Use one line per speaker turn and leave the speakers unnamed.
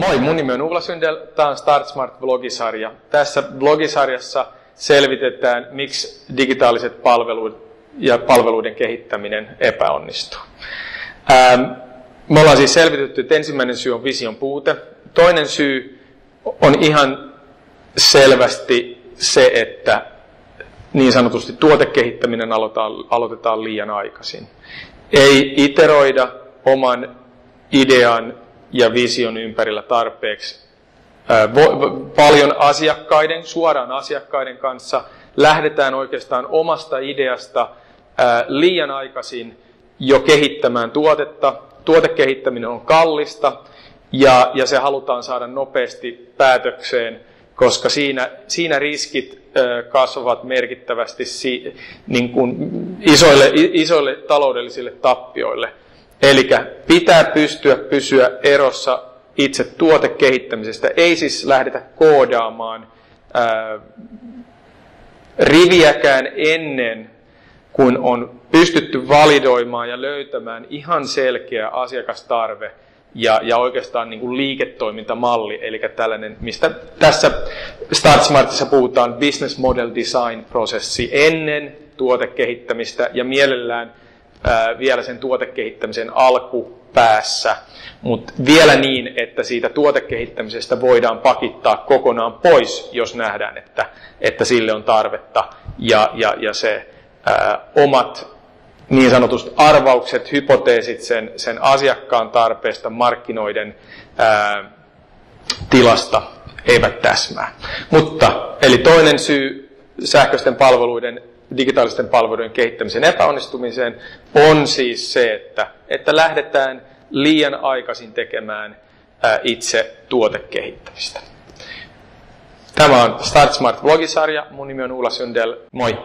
Moi, mun nimi on Ulla Syndel, tämä on Start Smart-blogisarja. Tässä blogisarjassa selvitetään, miksi digitaaliset palvelut ja palveluiden kehittäminen epäonnistuu. Me ollaan siis selvitetty, että ensimmäinen syy on vision puute. Toinen syy on ihan selvästi se, että niin sanotusti tuotekehittäminen aloitetaan liian aikaisin. Ei iteroida oman idean ja vision ympärillä tarpeeksi paljon suoraan asiakkaiden kanssa. Lähdetään oikeastaan omasta ideasta liian aikaisin jo kehittämään tuotetta. Tuotekehittäminen on kallista ja se halutaan saada nopeasti päätökseen, koska siinä riskit kasvavat merkittävästi niin kuin isoille taloudellisille tappioille. Eli pitää pysyä erossa itse tuotekehittämisestä. Ei siis lähdetä koodaamaan riviäkään ennen kuin on pystytty validoimaan ja löytämään ihan selkeä asiakastarve ja oikeastaan niin kuin liiketoimintamalli, eli tällainen, mistä tässä Start Smartissa puhutaan, business model design-prosessi ennen tuotekehittämistä ja mielellään vielä sen tuotekehittämisen alkupäässä, mutta vielä niin, että siitä tuotekehittämisestä voidaan pakittaa kokonaan pois, jos nähdään, että sille on tarvetta ja se omat niin sanotut arvaukset, hypoteesit sen asiakkaan tarpeesta, markkinoiden tilasta eivät täsmää. Eli toinen syy sähköisten palveluiden, digitaalisten palveluiden kehittämisen epäonnistumiseen on siis se, että lähdetään liian aikaisin tekemään itse tuotekehittämistä. Tämä on Start Smart blogisarja. Mun nimi on Ulla Syndel. Moi!